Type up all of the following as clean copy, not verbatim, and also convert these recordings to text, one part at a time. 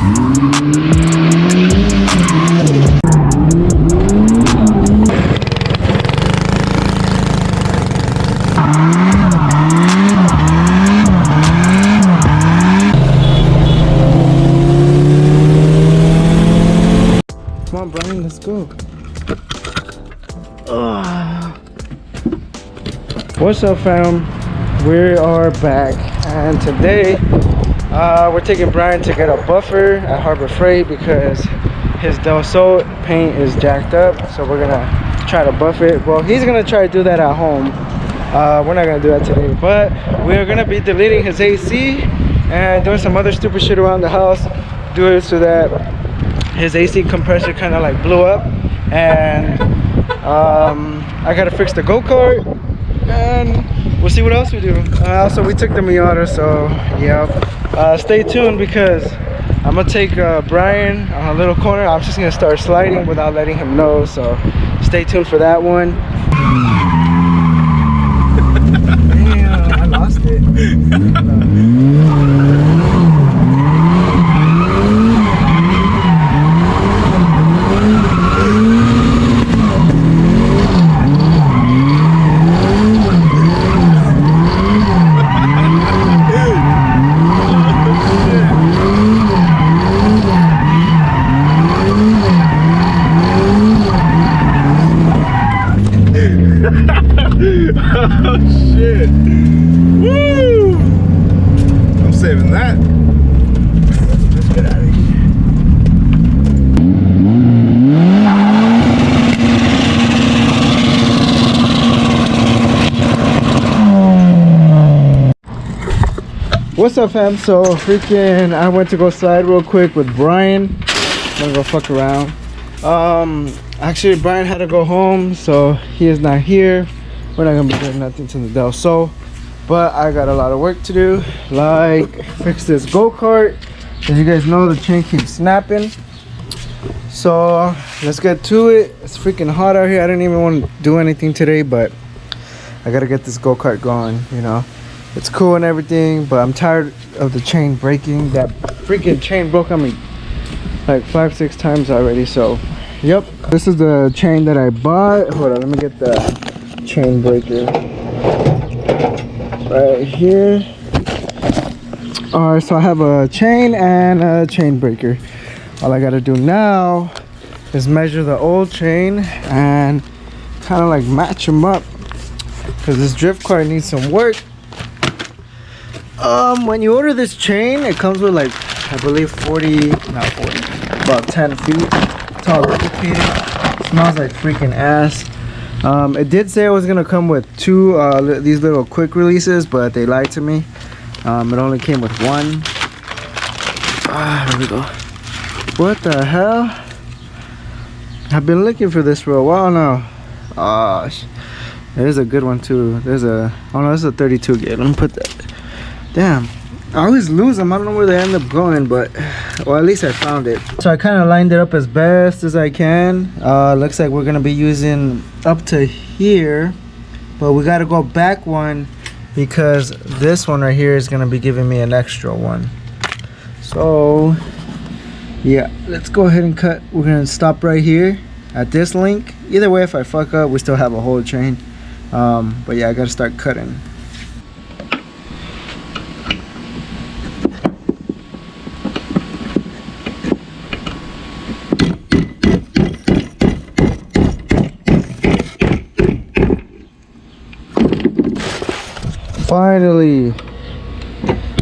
Come on, Brian, let's go. What's up, fam? We are back, and today we're taking Brian to get a buffer at Harbor Freight because his Del Sol paint is jacked up. So we're gonna try to buff it. Well, he's gonna try to do that at home. We're not gonna do that today, but we're gonna be deleting his AC and doing some other stupid shit around the house. Do it so that his AC compressor kind of like blew up, and I gotta fix the go-kart, and we'll see what else we do. Also, we took the Miata, so yeah. Stay tuned because I'm gonna take Brian on a little corner. I'm just gonna start sliding without letting him know, so stay tuned for that one. Damn, I lost it. Oh shit! Woo! I'm saving that. Let's get out of here. What's up, fam? So freaking I went to go slide real quick with Brian. I'm gonna go fuck around. Actually Brian had to go home, so he is not here. We're not gonna be doing nothing to the Del Sol, but I got a lot of work to do, like fix this go-kart. As you guys know, the chain keeps snapping. So let's get to it. It's freaking hot out here. I didn't even want to do anything today, but I gotta get this go-kart going. You know, it's cool and everything, but I'm tired of the chain breaking. That freaking chain broke on me like 5-6 times already. So yep, this is the chain that I bought. Hold on, let me get the chain breaker right here. All right, so I have a chain and a chain breaker. All I gotta do now is measure the old chain and kind of like match them up, because this drift car needs some work. When you order this chain, it comes with like, I believe 40, not 40, about 10 feet. It's all lubricated. It smells like freaking ass. It did say it was gonna come with two these little quick releases, but they lied to me. It only came with one. There we go. What the hell? I've been looking for this for a while now. There's a good one too. There's a, oh no, this is a 32 gauge. Let me put that. Damn, I always lose them. I don't know where they end up going, but well, at least I found it. So I kind of lined it up as best as I can. Looks like we're gonna be using up to here, but we got to go back one because this one right here is gonna be giving me an extra one. So yeah, let's go ahead and cut. We're gonna stop right here at this link. Either way, if I fuck up, we still have a whole chain. But yeah, I gotta start cutting. Finally,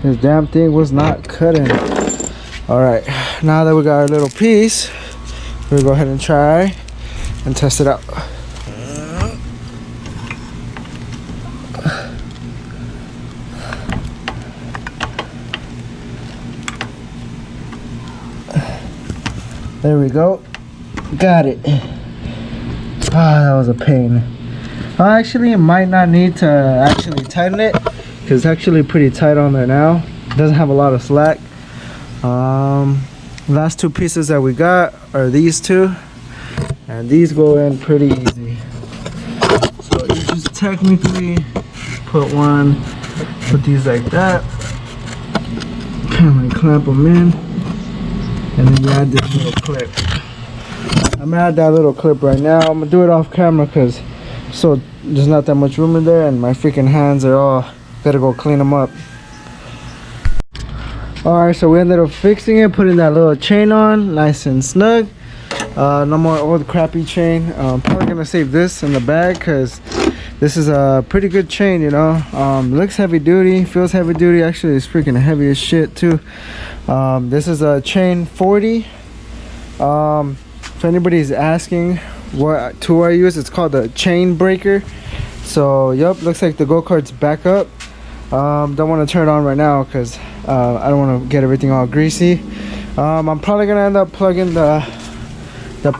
this damn thing was not cutting. All right, now that we got our little piece, we'll go ahead and try and test it out. There we go, got it. That was a pain. Actually, it might not need to actually tighten it because it's actually pretty tight on there now. It doesn't have a lot of slack. Last two pieces that we got are these two, and these go in pretty easy. So you just technically put these like that, kind of like clamp them in. and then you add this little clip. I'm gonna add that little clip right now. I'm gonna do it off camera because so there's not that much room in there, and my freaking hands are all gotta go clean them up. Alright, so we ended up fixing it, putting that little chain on, nice and snug. No more old crappy chain. Probably gonna save this in the bag because this is a pretty good chain, you know. Looks heavy duty, feels heavy duty. Actually, it's freaking heavy as shit too. This is a chain 40. If anybody's asking what tool I use, it's called a chain breaker. So yep, looks like the go-kart's back up. Don't want to turn it on right now because I don't want to get everything all greasy. I'm probably gonna end up plugging the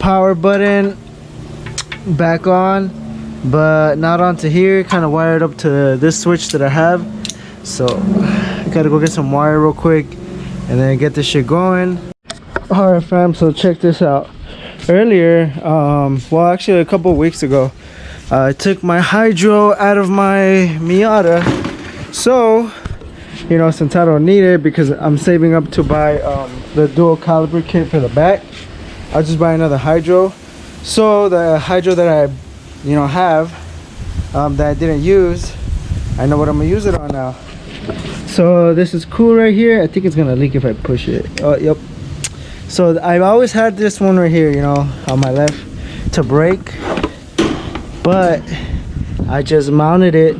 power button back on, but not onto here, kind of wired up to this switch that I have. So I gotta go get some wire real quick and then get this shit going. All right fam, so check this out. Earlier, well actually a couple of weeks ago, I took my hydro out of my Miata. So, you know, since I don't need it because I'm saving up to buy the dual caliber kit for the back, I'll just buy another hydro. So the hydro that I, you know, have that I didn't use, I know what I'm gonna use it on now. So this is cool right here. I think it's gonna leak if I push it. Oh, yep. So I've always had this one right here, you know, on my left to brake, but I just mounted it.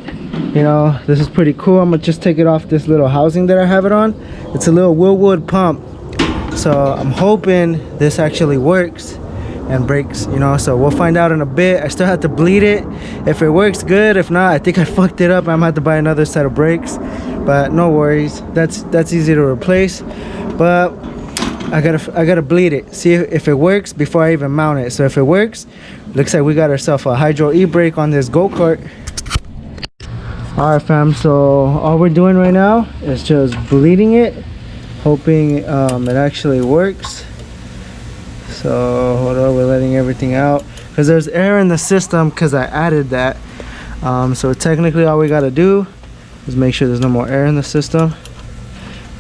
You know, this is pretty cool. I'm gonna just take it off this little housing that I have it on. It's a little Willwood pump, so I'm hoping this actually works and brakes, you know. So we'll find out in a bit. I still have to bleed it. If it works, good. If not, I think I fucked it up. I'm gonna have to buy another set of brakes, but no worries, that's easy to replace. But I gotta bleed it, see if it works before I even mount it. So if it works, looks like we got ourselves a hydro e-brake on this go-kart. All right fam, so all we're doing right now is just bleeding it, hoping it actually works. So hold on, we're letting everything out because there's air in the system because I added that. So technically all we gotta do is make sure there's no more air in the system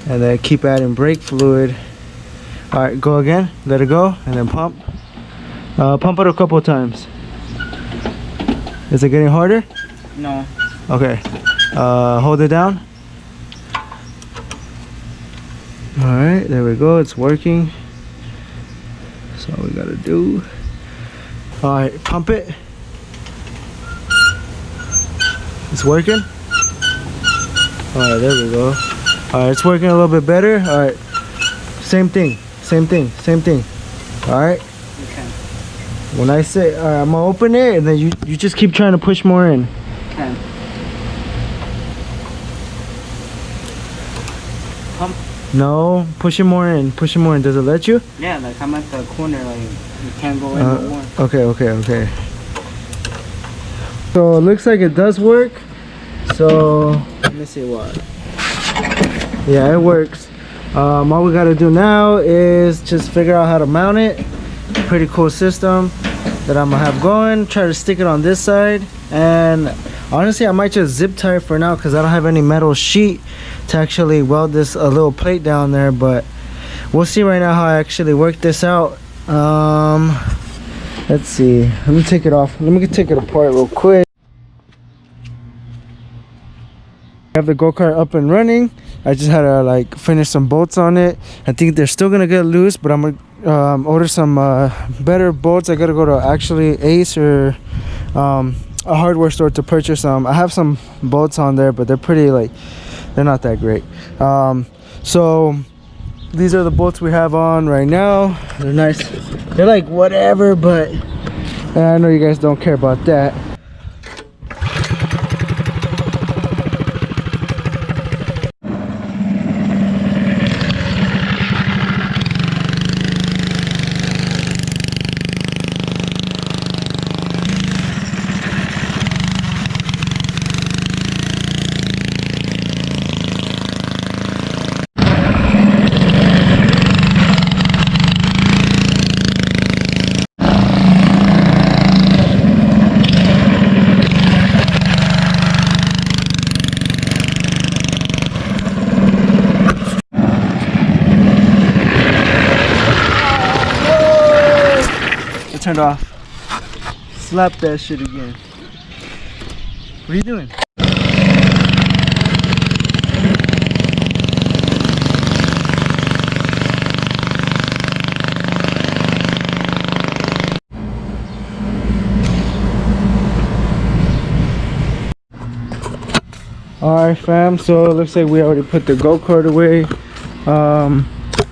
and then keep adding brake fluid. All right, go again, let it go, and then pump. Pump it a couple times. Is it getting harder? No. Okay, hold it down. All right, there we go, it's working. That's all we gotta do. All right, pump it. It's working. All right, there we go. All right, it's working a little bit better. All right, same thing. All right. Okay. When I say, all right, I'm gonna open it, and then you just keep trying to push more in. Okay. Pump. No, push it more in. Push it more in. Does it let you? Yeah, like I'm at the corner, like you can't go in no more. Okay. So it looks like it does work. So let me see what. Yeah, it works. All we gotta do now is just figure out how to mount it. Pretty cool system that I'm gonna have going. Try to stick it on this side, and honestly I might just zip tie it for now because I don't have any metal sheet to actually weld this a little plate down there, but we'll see right now how I actually work this out. Let's see, let me take it off, let me take it apart real quick. I have the go-kart up and running. I just had to like finish some bolts on it. I think they're still gonna get loose, but I'm gonna order some better bolts. I gotta go to actually Ace or a hardware store to purchase some. I have some bolts on there, but they're pretty like, they're not that great. So these are the bolts we have on right now. They're nice, they're like whatever, but I know you guys don't care about that. turned off. Slap that shit again. What are you doing? Alright fam, so it looks like we already put the go-kart away.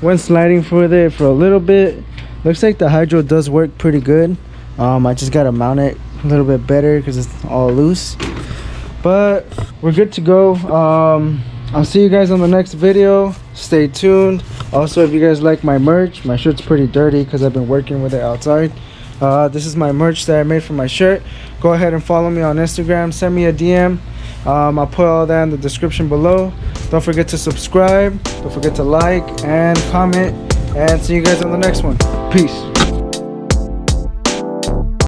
Went sliding with it for a little bit. Looks like the hydro does work pretty good. I just gotta mount it a little bit better because it's all loose. But we're good to go. I'll see you guys on the next video. Stay tuned. Also, if you guys like my merch, my shirt's pretty dirty because I've been working with it outside. This is my merch that I made for my shirt. Go ahead and follow me on Instagram. Send me a DM. I'll put all that in the description below. Don't forget to subscribe. Don't forget to like and comment. And see you guys on the next one. Peace.